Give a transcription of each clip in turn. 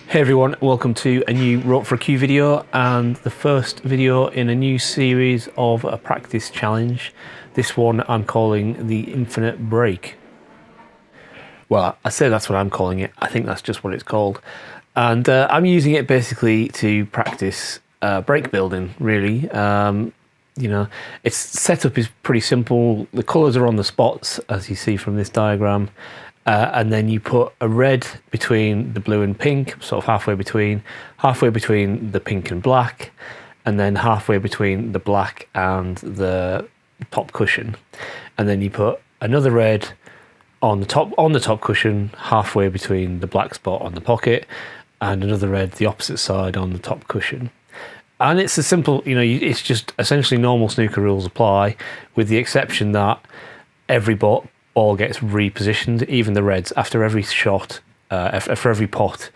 Hey everyone, welcome to a new Rope for a Cue video and the first video in a new series of a practice challenge. This one I'm calling the Infinite Break. Well, I say that's what I'm calling it. I think that's just what it's called. And I'm using it basically to practice break building, really. You know, its setup is pretty simple. The colours are on the spots, as you see from this diagram. And then you put a red between the blue and pink, sort of halfway between the pink and black, and then halfway between the black and the top cushion. And then you put another red on the top cushion, halfway between the black spot on the pocket, and another red the opposite side on the top cushion. And it's a simple, it's just essentially normal snooker rules apply, with the exception that every ball gets repositioned, even the reds. After every shot, for every pot,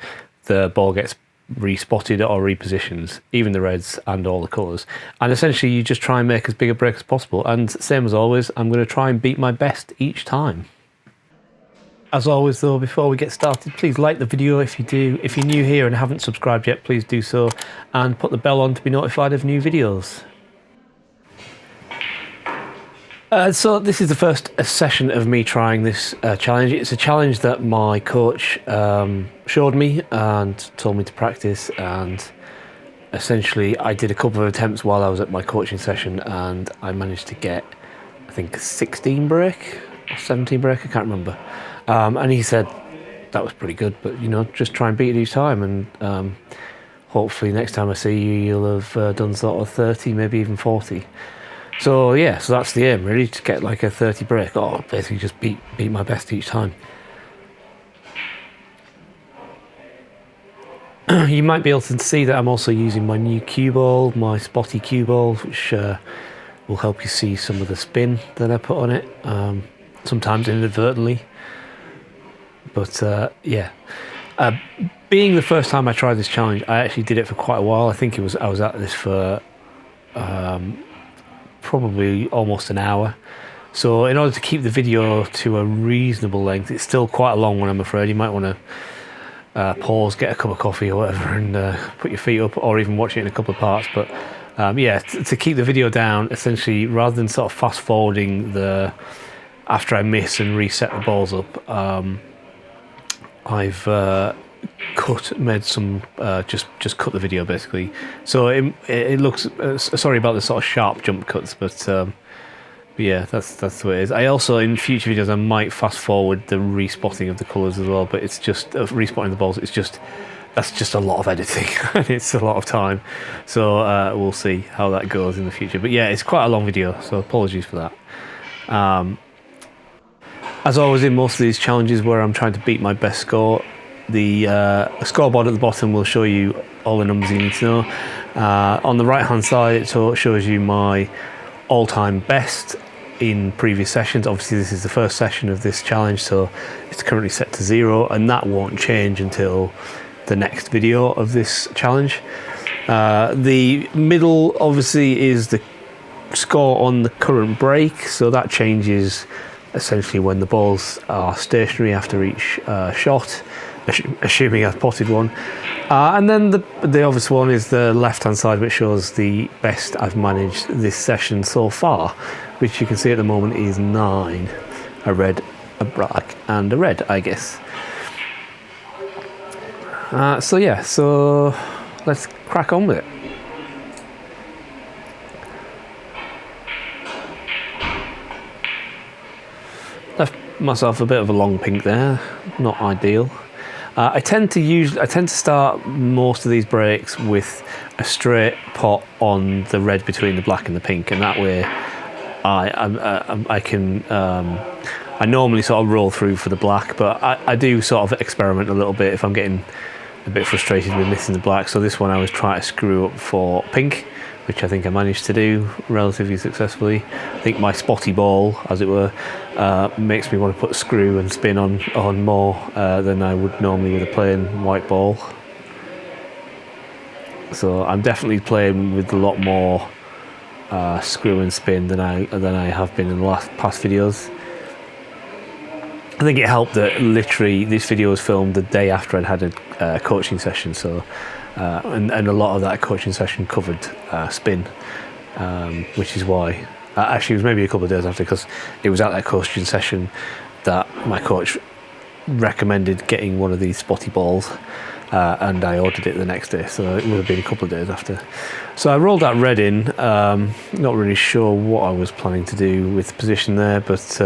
the ball gets respotted or repositioned, even the reds and all the colours. And essentially you just try and make as big a break as possible. And same as always, I'm going to try and beat my best each time. As always though, before we get started, please like the video if you do. If you're new here and haven't subscribed yet, please do so, and put the bell on to be notified of new videos. So this is the first session of me trying this challenge. It's a challenge that my coach showed me and told me to practice, and essentially I did a couple of attempts while I was at my coaching session and I managed to get, I think, 16 break or 17 break, I can't remember. And he said that was pretty good, but just try and beat it each time, and hopefully next time I see you, you'll have done sort of 30, maybe even 40. So yeah, so that's the aim, really, to get like a 30 break, or basically just beat my best each time. You might be able to see that I'm also using my new cue ball, my spotty cue ball, which will help you see some of the spin that I put on it, sometimes inadvertently. But yeah, being the first time I tried this challenge, I actually did it for quite a while. I think I was at this for probably almost an hour. So in order to keep the video to a reasonable length, it's still quite a long one, I'm afraid. You might want to pause, get a cup of coffee or whatever, and put your feet up, or even watch it in a couple of parts. But yeah, to keep the video down, essentially, rather than sort of fast forwarding after I miss and reset the balls up, I've made some just cut the video basically. So it looks sorry about the sort of sharp jump cuts, but yeah, that's the way it is. I also, in future videos, I might fast forward the respotting of the colours as well, but it's just respotting the balls. That's just a lot of editing and it's a lot of time. So we'll see how that goes in the future. But yeah, it's quite a long video, so apologies for that. As always in most of these challenges where I'm trying to beat my best score, the scoreboard at the bottom will show you all the numbers you need to know. On the right hand side, it shows you my all-time best in previous sessions. Obviously this is the first session of this challenge, so it's currently set to 0, and that won't change until the next video of this challenge. The middle obviously is the score on the current break, so that changes essentially when the balls are stationary after each shot, assuming I've potted one. And then the obvious one is the left hand side, which shows the best I've managed this session so far, which you can see at the moment is 9, a red, a black and a red, I guess. So yeah, so let's crack on with it. Left myself a bit of a long pink there, not ideal. I tend to start most of these breaks with a straight pot on the red between the black and the pink, and that way I normally sort of roll through for the black, but I do sort of experiment a little bit if I'm getting a bit frustrated with missing the black. So this one I was trying to screw up for pink, which I think I managed to do relatively successfully. I think my spotty ball, as it were, makes me want to put screw and spin on more than I would normally with a plain white ball. So I'm definitely playing with a lot more screw and spin than I have been in the past videos. I think it helped that literally this video was filmed the day after I'd had a coaching session, so and a lot of that coaching session covered spin, which is why actually it was maybe a couple of days after, because it was at that coaching session that my coach recommended getting one of these spotty balls, and I ordered it the next day, so it would have been a couple of days after. So I rolled that red in, not really sure what I was planning to do with the position there, but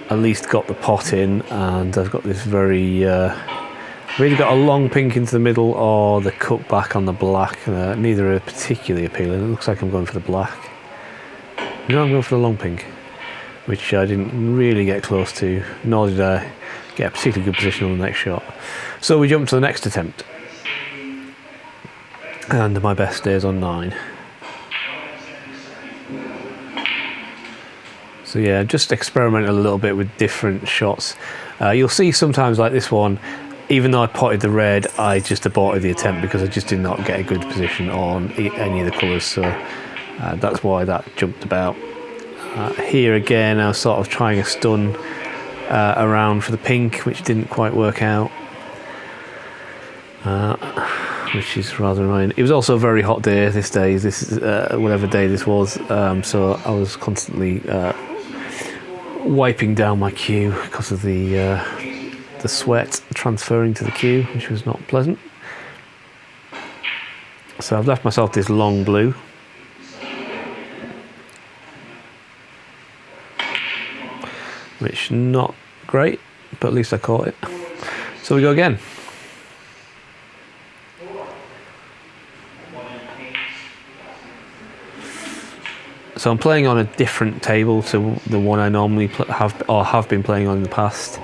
at least got the pot in, and I've got this very really got a long pink into the middle or the cut back on the black. Neither are particularly appealing. It looks like I'm going for the black. No, I'm going for the long pink, which I didn't really get close to, nor did I get a particularly good position on the next shot. So we jump to the next attempt, and my best day is on 9. So yeah, just experiment a little bit with different shots. You'll see sometimes like this one, even though I potted the red, I just aborted the attempt because I just did not get a good position on any of the colours, so that's why that jumped about. Here again, I was sort of trying a stun around for the pink, which didn't quite work out, which is rather annoying. It was also a very hot day this day, whatever day this was, so I was constantly wiping down my cue because of the sweat transferring to the cue, which was not pleasant. So I've left myself this long blue, which not great, but at least I caught it. So we go again. So I'm playing on a different table to the one I normally have been playing on in the past.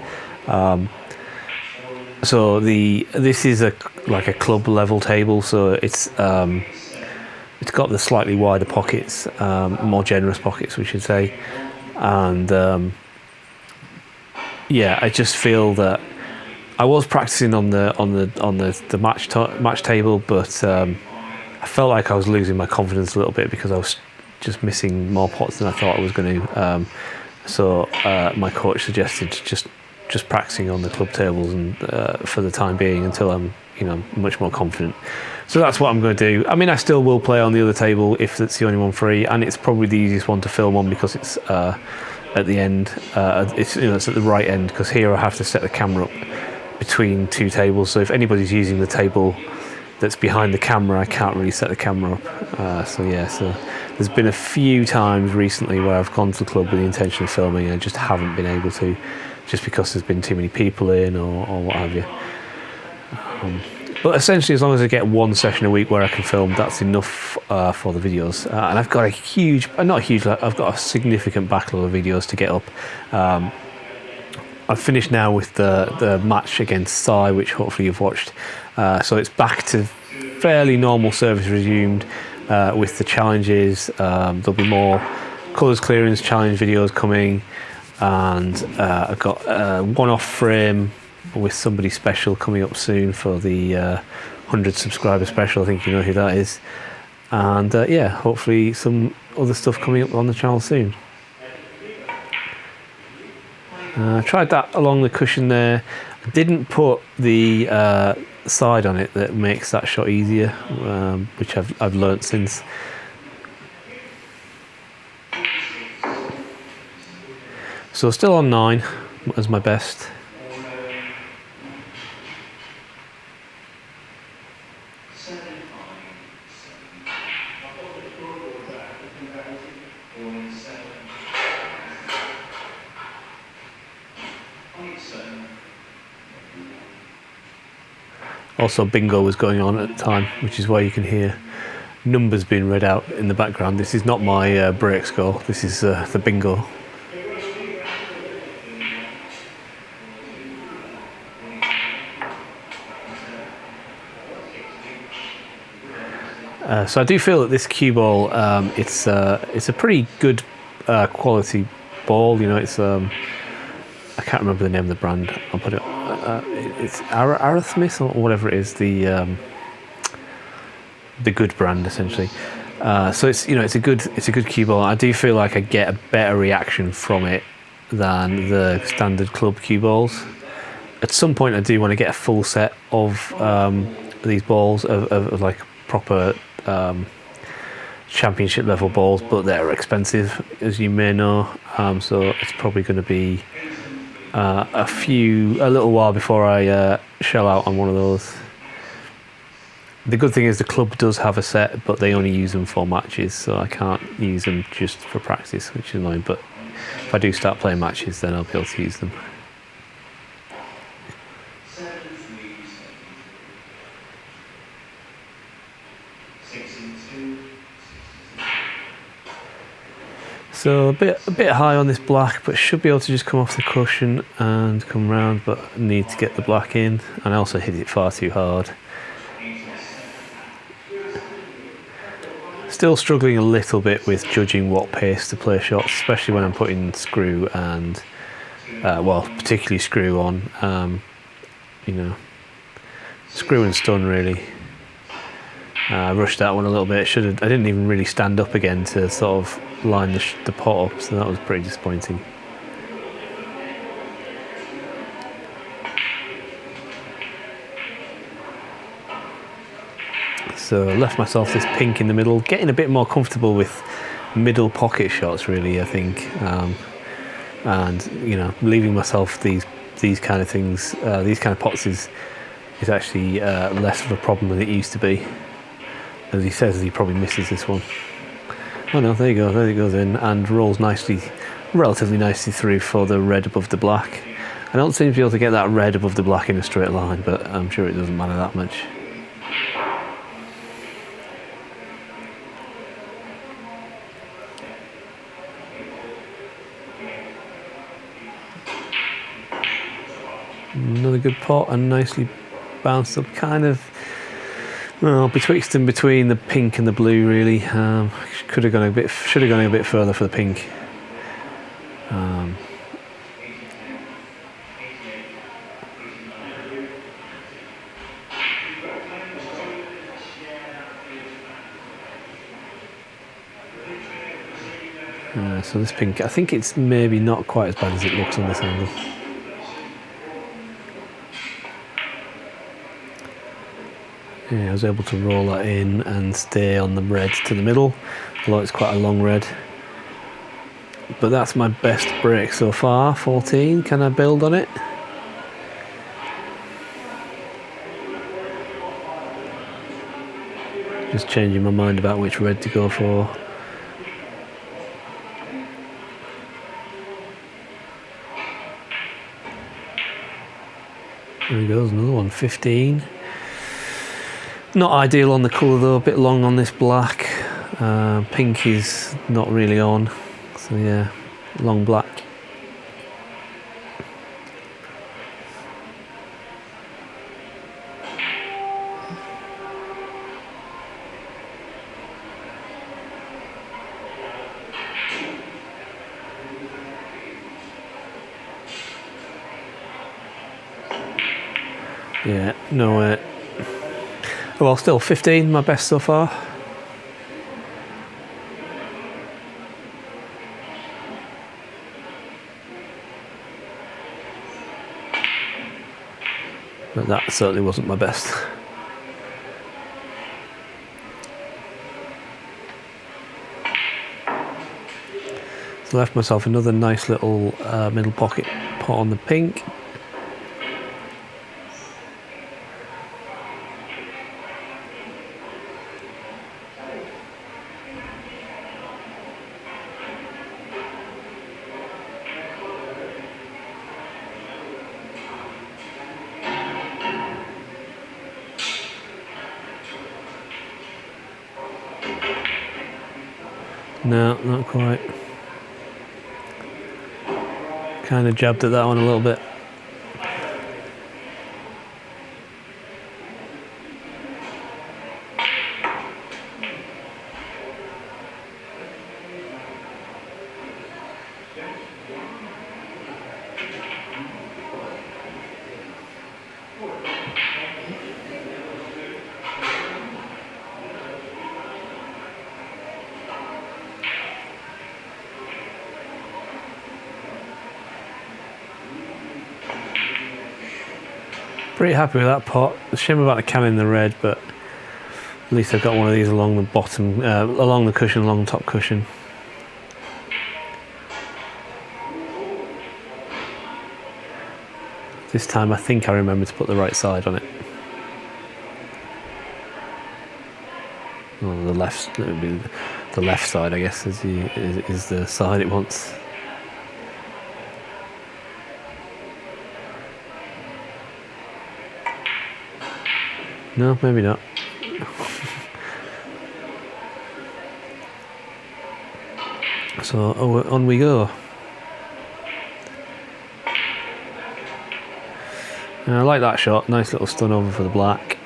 So this is like a club level table, so it's got the slightly wider pockets, more generous pockets, we should say, and yeah, I just feel that I was practicing on the match table, but I felt like I was losing my confidence a little bit because I was just missing more pots than I thought I was going to. So my coach suggested just practicing on the club tables and for the time being until I'm much more confident. So that's what I'm going to do. I mean, I still will play on the other table if it's the only one free, and it's probably the easiest one to film on because it's at the end. It's at the right end, because here I have to set the camera up between two tables. So if anybody's using the table that's behind the camera, I can't really set the camera up. So there's been a few times recently where I've gone to the club with the intention of filming and I just haven't been able to, just because there's been too many people in or what have you. But essentially, as long as I get one session a week where I can film, that's enough for the videos. And I've got I've got a significant backlog of videos to get up. I've finished now with the match against Sai, which hopefully you've watched. So it's back to fairly normal service resumed with the challenges. There'll be more colours clearance challenge videos coming, and I've got a one-off frame with somebody special coming up soon for the 100 subscriber special. I think you know who that is. And yeah, hopefully some other stuff coming up on the channel soon. I tried that along the cushion there. I didn't put the side on it that makes that shot easier, which I've learnt since. So still on 9 as my best. Also, bingo was going on at the time, which is why you can hear numbers being read out in the background. This is not my break score, this is the bingo. So I do feel that this cue ball, it's a pretty good quality ball. It's I can't remember the name of the brand. I'll put it. It's Arithmis or whatever it is. The good brand essentially. So it's a good cue ball. I do feel like I get a better reaction from it than the standard club cue balls. At some point I do want to get a full set of these balls of like proper championship level balls, but they're expensive, as you may know, so it's probably going to be a little while before I shell out on one of those. The good thing is the club does have a set, but they only use them for matches, so I can't use them just for practice, which is annoying. But if I do start playing matches, then I'll be able to use them. So a bit high on this black, but should be able to just come off the cushion and come round, but need to get the black in, and I also hit it far too hard. Still struggling a little bit with judging what pace to play shots, especially when I'm putting screw and, well, particularly screw on, you know, screw and stun really. I rushed that one a little bit. I didn't even really stand up again to sort of line the pot up, so that was pretty disappointing. So I left myself this pink in the middle, getting a bit more comfortable with middle pocket shots really, I think, and you know, leaving myself these kind of things, these kind of pots is actually less of a problem than it used to be. As he says, he probably misses this one. Oh no, there you go, there it goes in and rolls relatively nicely through for the red above the black. I don't seem to be able to get that red above the black in a straight line, but I'm sure it doesn't matter that much. Another good pot and nicely bounced up, kind of, well, betwixt and between the pink and the blue really. Should have gone a bit further for the pink. So this pink, I think it's maybe not quite as bad as it looks on this angle. Yeah, I was able to roll that in and stay on the red to the middle, although it's quite a long red. But that's my best break so far, 14. Can I build on it? Just changing my mind about which red to go for. There goes another one, 15. Not ideal on the colour though, a bit long on this black. Pink is not really on, so yeah, long black. Yeah, no way. Well, still 15, my best so far. But that certainly wasn't my best. So left myself another nice little middle pocket pot on the pink. No, not quite. Kind of jabbed at that one a little bit. Pretty happy with that pot. The shame about the can in the red, but at least I've got one of these along the bottom, along the cushion, along the top cushion. This time I think I remember to put the right side on it. Well, the left, it would be the left side, I guess, is the side it wants. No, maybe not. So on we go. And I like that shot. Nice little stun over for the black.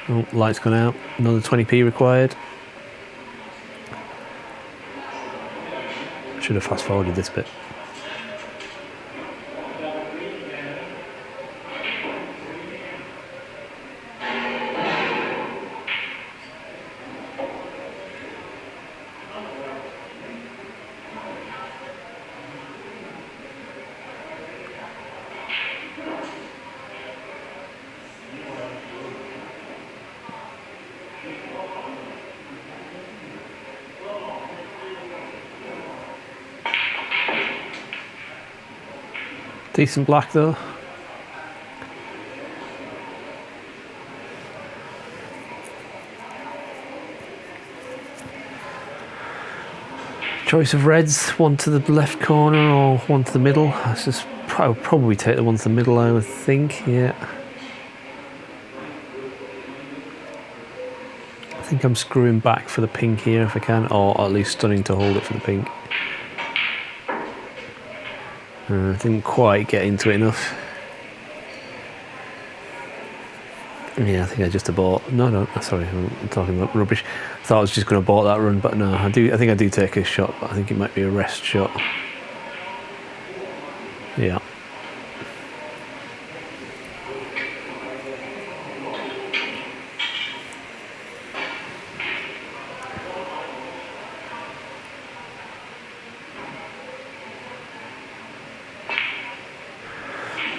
Oh, light's gone out. Another 20p required. Should have fast forwarded this bit. Decent black though. Choice of reds, one to the left corner or one to the middle. I'll probably take the one to the middle, I would think, yeah. I think I'm screwing back for the pink here if I can, or at least stunning to hold it for the pink. I didn't quite get into it enough. Yeah, I think I just abort. No, sorry, I'm talking about rubbish. I thought I was just going to abort that run, but no, I think I do take a shot, but I think it might be a rest shot. Yeah.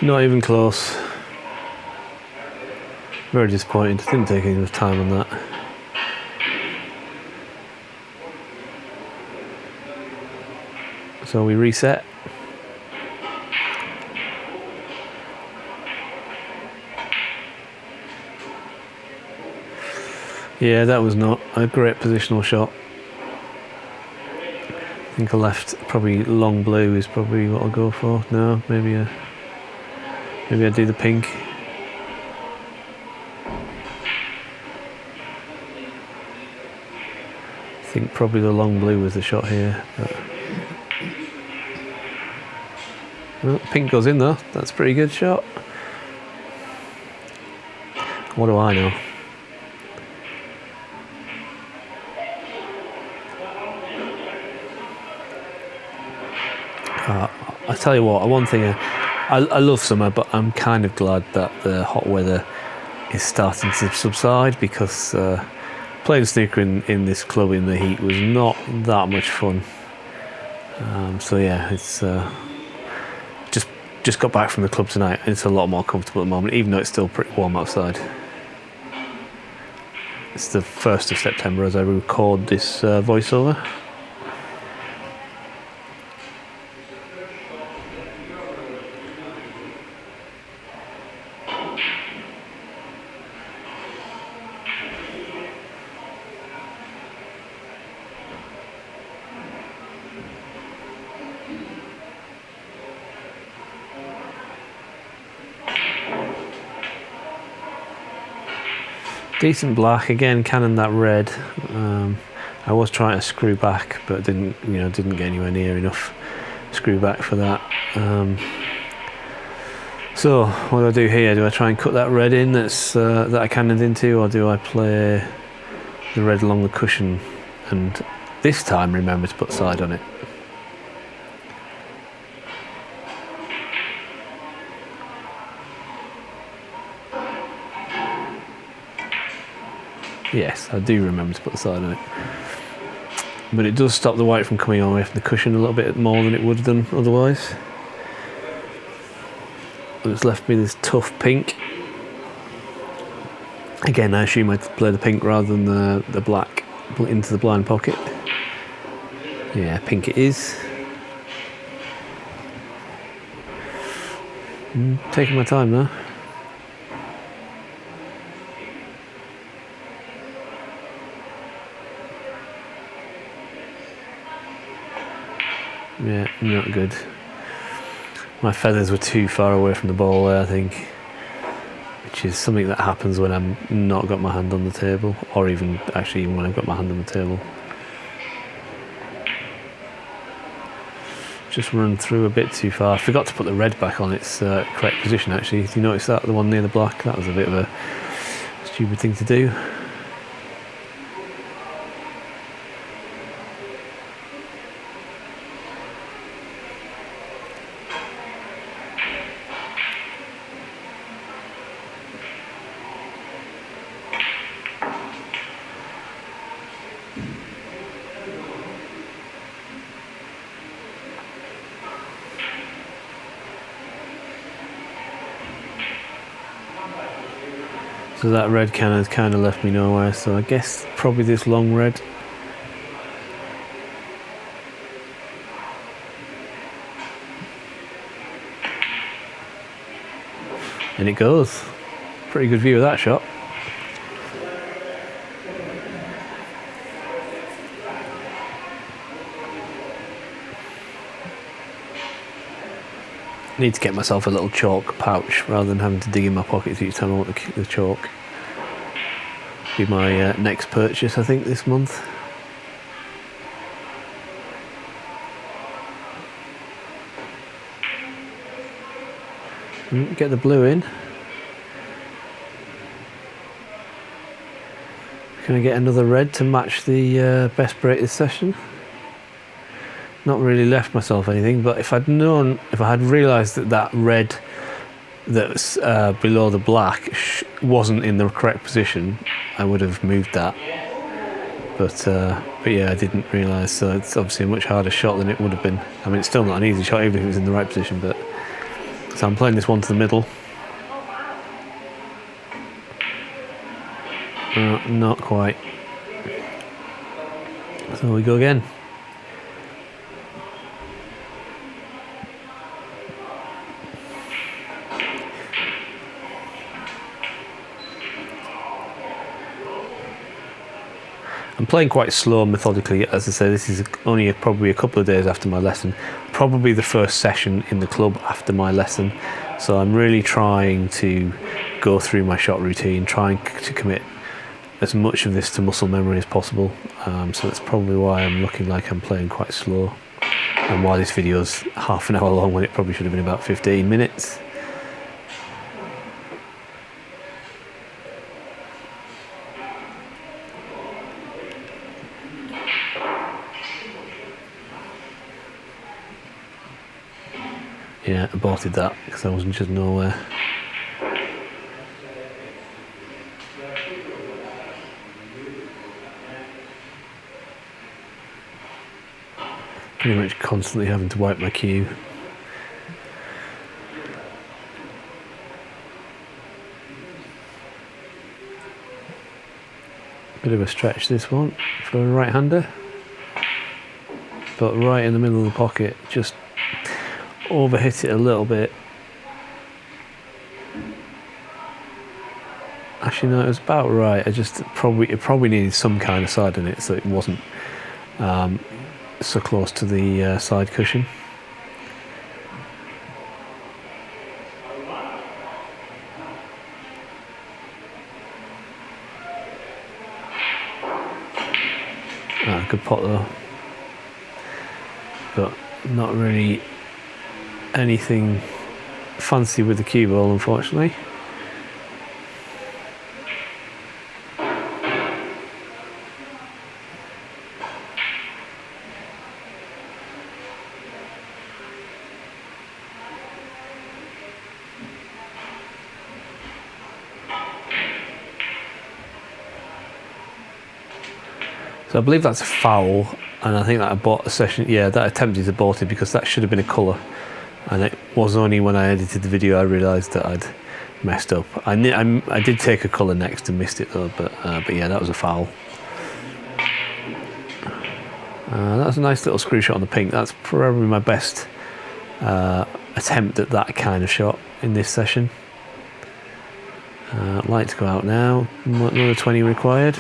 Not even close. Very disappointed. Didn't take enough time on that. So we reset. Yeah, that was not a great positional shot. I think I left probably long blue is probably what I'll go for. No, maybe I do the pink. I think probably the long blue was the shot here. But... well, pink goes in though. That's a pretty good shot. What do I know? I tell you what, one thing I love summer, but I'm kind of glad that the hot weather is starting to subside, because playing snooker in this club in the heat was not that much fun. So yeah, it's just got back from the club tonight, and it's a lot more comfortable at the moment, even though it's still pretty warm outside. It's the 1st of September as I record this voiceover. Decent black again, cannon that red. I was trying to screw back, but didn't get anywhere near enough screw back for that. So what do I do here? Do I try and cut that red in that I cannoned into, or do I play the red along the cushion and this time remember to put side on it? Yes, I do remember to put the side on it. but it does stop the white from coming away from the cushion a little bit more than it would have done otherwise. It's left me this tough pink. Again, I assume I'd play the pink rather than the black into the blind pocket. Yeah, pink it is. Taking my time though. Yeah, not good. My feathers were too far away from the ball there, I think, which is something that happens when I'm not got my hand on the table, or even when I've got my hand on the table. Just run through a bit too far. I forgot to put the red back on its correct position actually. Did you notice that, the one near the black? That was a bit of a stupid thing to do. So that red has kind of left me nowhere, so I guess probably this long red. And it goes. Pretty good view of that shot. I need to get myself a little chalk pouch rather than having to dig in my pockets each time I want the chalk. Be my next purchase, I think, this month. Get the blue in. Can I get another red to match the best break this session? Not really left myself anything, but if I had realised that red that's below the black wasn't in the correct position, I would have moved that. But yeah, I didn't realise, so it's obviously a much harder shot than it would have been. I mean, it's still not an easy shot even if it was in the right position, but so I'm playing this one to the middle. Not quite. So we go again. I'm playing quite slow and methodically. As I say, this is only probably a couple of days after my lesson, probably the first session in the club after my lesson, so I'm really trying to go through my shot routine, trying to commit as much of this to muscle memory as possible, so that's probably why I'm looking like I'm playing quite slow, and why this video's half an hour long when it probably should have been about 15 minutes. Yeah, aborted that because I wasn't just nowhere. Pretty much constantly having to wipe my cue. Bit of a stretch this one for a right-hander, but right in the middle of the pocket, just overhit it a little bit. Actually no, it was about right. It probably needed some kind of side in it so it wasn't so close to the side cushion. Good pot though, but not really anything fancy with the cue ball, unfortunately. So I believe that's a foul. and I think that I bought a session. Yeah, that attempt is aborted because that should have been a colour, and it was only when I edited the video I realised that I'd messed up. I did take a colour next and missed it though, but yeah, that was a foul. That's a nice little screw shot on the pink. That's probably my best attempt at that kind of shot in this session. Light to go out now. Another 20 required.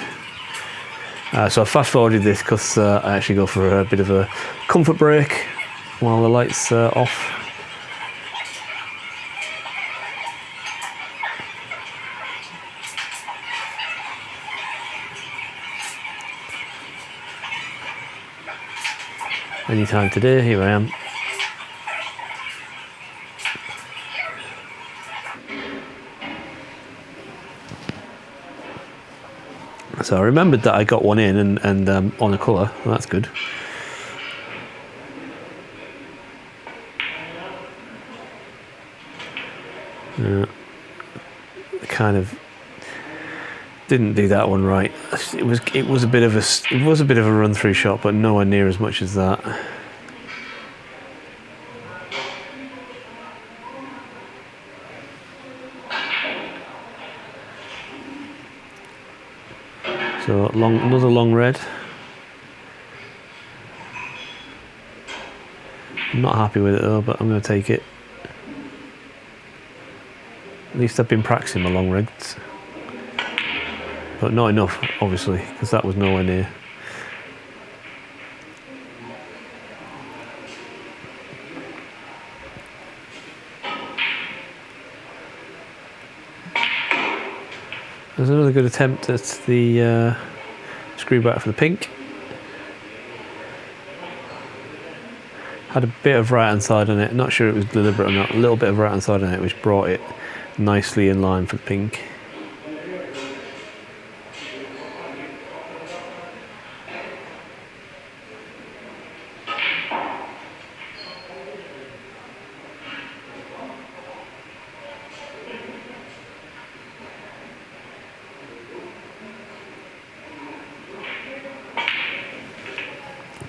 So I fast forwarded this because I actually go for a bit of a comfort break while the light's off. Anytime today, here I am. So I remembered that I got one in and on a colour. Well, that's good. Kind of didn't do that one right. It was a bit of a run through shot, but nowhere near as much as that. So another long red. I'm not happy with it though, but I'm going to take it. At least I've been practicing my long reds. But not enough, obviously, because that was nowhere near. There's another good attempt at the screw back for the pink. Had a bit of right hand side on it, not sure it was deliberate or not, a little bit of right hand side on it which brought it nicely in line for the pink.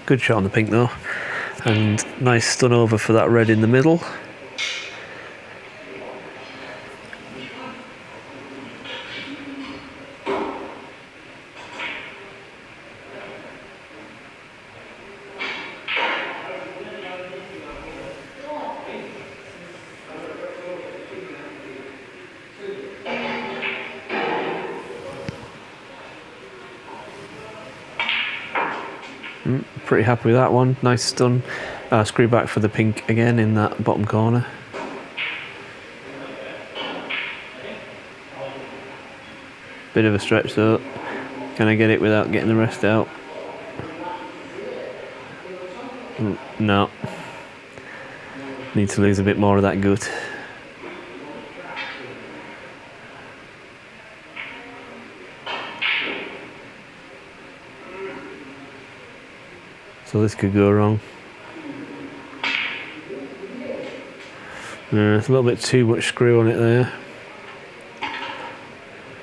Good shot on the pink though, and nice stun over for that red in the middle. Pretty happy with that one. Nice stun. Screw back for the pink again in that bottom corner. Bit of a stretch though. Can I get it without getting the rest out? No. Need to lose a bit more of that gut. So this could go wrong. It's a little bit too much screw on it there.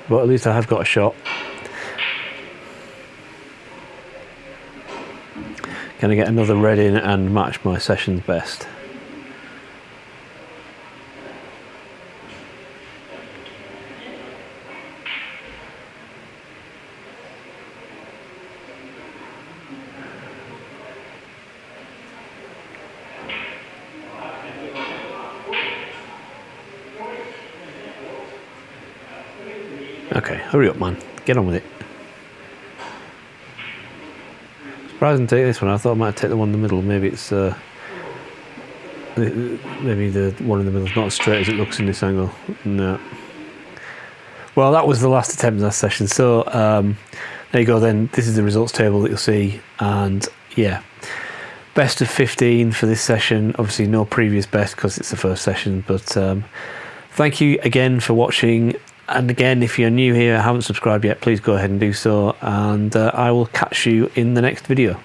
But at least I have got a shot. Can I get another red in and match my session's best? Okay, hurry up man, get on with it. Surprising to take this one. I thought I might take the one in the middle. Maybe it's maybe the one in the middle is not as straight as it looks in this angle. No. Well, that was the last attempt in that session. So there you go then. This is the results table that you'll see. And yeah, best of 15 for this session. Obviously no previous best because it's the first session. But thank you again for watching. And again, if you're new here, haven't subscribed yet, please go ahead and do so. And I will catch you in the next video.